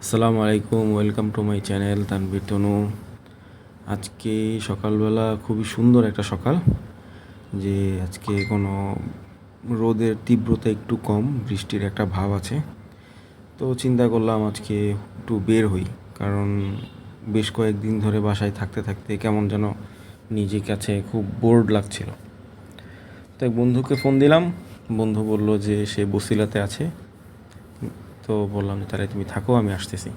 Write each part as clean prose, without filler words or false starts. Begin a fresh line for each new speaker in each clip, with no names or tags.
আসসালামু আলাইকুম, welcome to my channel Tanvir Tanu. আজকে সকালবেলা খুবই সুন্দর একটা সকাল, যে আজকে কোনো রোদের তীব্রতা একটু কম, বৃষ্টির একটা ভাব আছে। তো চিন্তা করলাম আজকে একটু বের হই, কারণ বেশ কয়েকদিন ধরে বাসায় থাকতে থাকতে কেমন যেন নিজের কাছে খুব বোর্ড লাগছিল। তো এক বন্ধুকে ফোন দিলাম, বন্ধু বলল যে সে বসিলাতে আছে। তো বললাম যে তাহলে তুমি থাকো, আমি আসতেছি।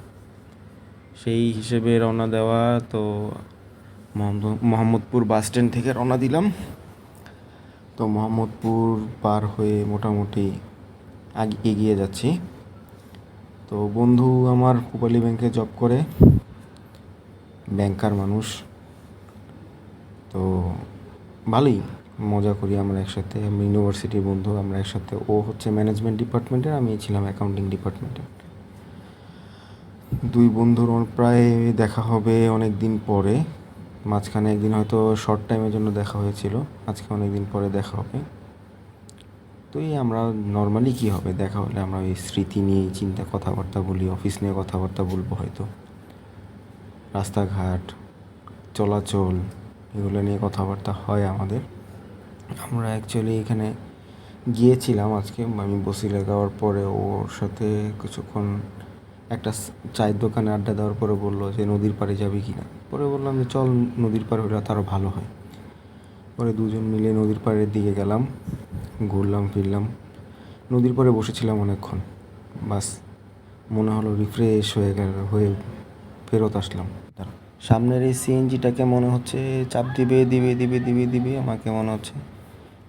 সেই হিসেবে রওনা দেওয়া। তো মোহাম্মদপুর বাস স্ট্যান্ড থেকে রওনা দিলাম। তো মোহাম্মদপুর পার হয়ে মোটামুটি আগে এগিয়ে যাচ্ছি। তো বন্ধু আমার পূবালী ব্যাংকে জব করে, ব্যাংকার মানুষ। তো ভালোই মজা করি আমরা একসাথে, আমি ইউনিভার্সিটির বন্ধু, আমরা একসাথে। ও হচ্ছে ম্যানেজমেন্ট ডিপার্টমেন্টের, আমি ছিলাম অ্যাকাউন্টিং ডিপার্টমেন্টের। দুই বন্ধুর প্রায় দেখা হবে অনেক দিন পরে। মাঝখানে একদিন হয়তো শর্ট টাইমের জন্য দেখা হয়েছিল, আজকে অনেক দিন পরে দেখা হবে। তো এই আমরা নর্মালি কী হবে, দেখা হলে আমরা ওই স্মৃতি নিয়েই চিন্তা কথাবার্তা বলি, অফিস নিয়ে কথাবার্তা বলবো হয়তো, রাস্তাঘাট চলাচল এগুলো নিয়ে কথাবার্তা হয় আমাদের। আমরা অ্যাকচুয়ালি এখানে গিয়েছিলাম আজকে, আমি বসিলা যাওয়ার পরে ওর সাথে কিছুক্ষণ একটা চায়ের দোকানে আড্ডা দেওয়ার পরে বললো যে নদীর পাড়ে যাবি কি না। পরে বললাম যে চল, নদীর পাড়ে হলে তারও ভালো হয়। পরে দুজন মিলে নদীর পাড়ের দিকে গেলাম, ঘুরলাম ফিরলাম, নদীর পাড়ে বসেছিলাম অনেকক্ষণ। বাস মনে হলো রিফ্রেশ হয়ে ফেরত আসলাম। সামনের এই সিএনজিটাকে মনে হচ্ছে চাপ দিবে দিবে দিবে দিবে দিবে আমাকে মনে হচ্ছে,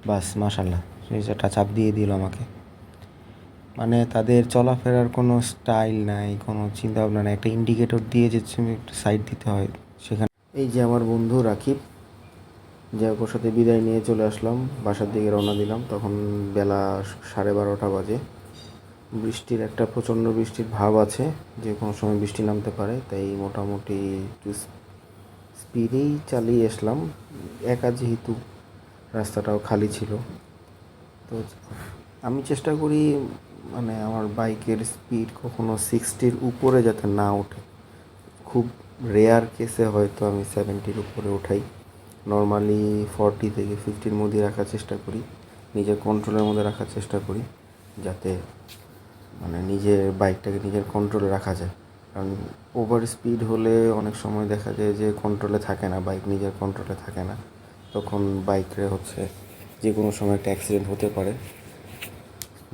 বাস মাশাল্লাহ সেটা চাপ দিয়ে দিল আমাকে। মানে তাদের চলাফেরার কোনো স্টাইল নাই, কোনো চিন্তা ভাবনা নাই, একটা ইন্ডিকেটর দিয়ে যে একটু সাইড দিতে হয় সেখানে। এই যে আমার বন্ধু রাকিব, যে ওর সাথে বিদায় নিয়ে চলে আসলাম, বাসার দিকে রওনা দিলাম। তখন বেলা 12:30 বাজে। বৃষ্টির একটা প্রচণ্ড বৃষ্টির ভাব আছে, যে কোনো সময় বৃষ্টি নামতে পারে, তাই মোটামুটি একটু স্পিডেই চালিয়ে আসলাম, একা যেহেতু রাস্তাটাও খালি ছিল। তো আমি চেষ্টা করি মানে আমার বাইকের স্পিড কখনো 60-র উপরে যাতে না ওঠে। খুব রেয়ার কেসে হয়তো আমি 70-র উপরে ওঠাই। নর্মালি 40 থেকে 50-র মধ্যে রাখার চেষ্টা করি, নিজের কন্ট্রোলের মধ্যে রাখার চেষ্টা করি, যাতে মানে নিজের বাইকটাকে নিজের কন্ট্রোলে রাখা যায়। কারণ ওভার স্পিড হলে অনেক সময় দেখা যায় যে কন্ট্রোলে থাকে না, বাইক নিজের কন্ট্রোলে থাকে না, তখন বাইকে হচ্ছে যে কোনো সময় একটা অ্যাক্সিডেন্ট হতে পারে।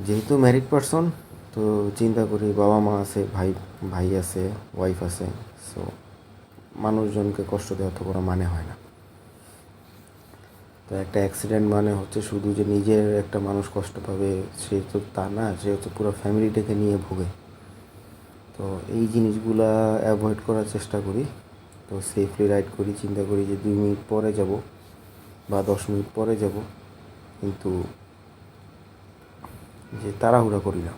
যেহেতু ম্যারিড পারসন, তো চিন্তা করি বাবা মা আছে, ভাই ভাই আছে, ওয়াইফ আছে, সো মানুষজনকে কষ্ট দেওয়া তো কোনো মানে হয় না। তো একটা অ্যাক্সিডেন্ট মানে হচ্ছে শুধু যে নিজের একটা মানুষ কষ্ট পাবে সে তো তা না, সে হচ্ছে পুরো ফ্যামিলিটাকে নিয়ে ভোগে। তো এই জিনিসগুলা অ্যাভয়েড করার চেষ্টা করি। তো সেফলি রাইড করি, চিন্তা করি যে 2 মিনিট পরে যাব বা 10 মিনিট পরে যাব, কিন্তু যে তাড়াহুড়া করি না।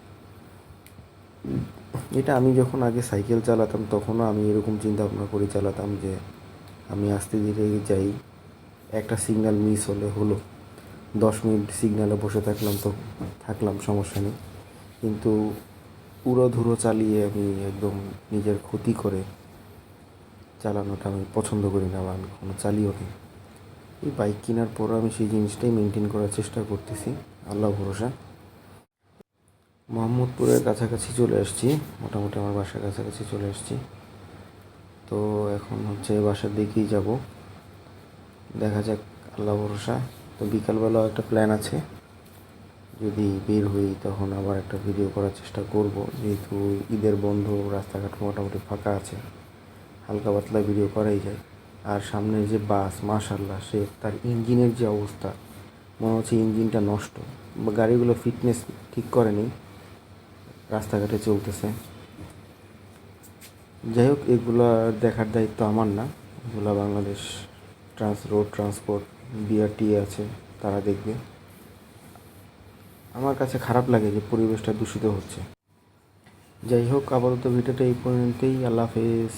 এটা আমি যখন আগে সাইকেল চালাতাম তখনও আমি এরকম চিন্তা ভাবনা করে চালাতাম যে আমি আস্তে ধীরে যাই, একটা সিগন্যাল মিস হলে হলো, 10 মিনিট সিগন্যালে বসে থাকলাম সমস্যা নেই। কিন্তু উড়োধুরো চালিয়ে আমি একদম নিজের ক্ষতি করে চালানোটা আমি পছন্দ করি না, বা আমি কখনো চালিও নি। এই বাইক কেনার পরও আমি সেই জিনিসটাই মেনটেন করার চেষ্টা করতেছি, আল্লাহ ভরসা। মোহাম্মদপুরের কাছাকাছি চলে আসছি, মোটামুটি আমার বাসার কাছাকাছি চলে আসছি। তো এখন হচ্ছে বাসার দিকেই যাব, দেখা যাক, আল্লাহ ভরসা। তো বিকালবেলাও একটা প্ল্যান আছে, যদি বের হই তখন আবার একটা ভিডিও করার চেষ্টা করব, যেহেতু ঈদের বন্ধ, রাস্তাঘাট মোটামুটি ফাঁকা আছে, হালকা পাতলা ভিডিও করাই যায়। আর সামনে যে বাস মাশাল্লাহ, সে তার ইঞ্জিনের যে অবস্থা, মনে হচ্ছে ইঞ্জিনটা নষ্ট, বা গাড়িগুলো ফিটনেস ঠিক করেনি, রাস্তাঘাটে চলতেছে। যাই হোক, এগুলো দেখার দায়িত্ব আমার না, এগুলো বাংলাদেশ রোড ট্রান্সপোর্ট বিআরটিএ আছে, তারা দেখবে। আমার কাছে খারাপ লাগে যে পরিবেশটা দূষিত হচ্ছে। যাই হোক, আপাতত ভিডিওটা এই পর্যন্তই। আল্লাহ হাফেজ।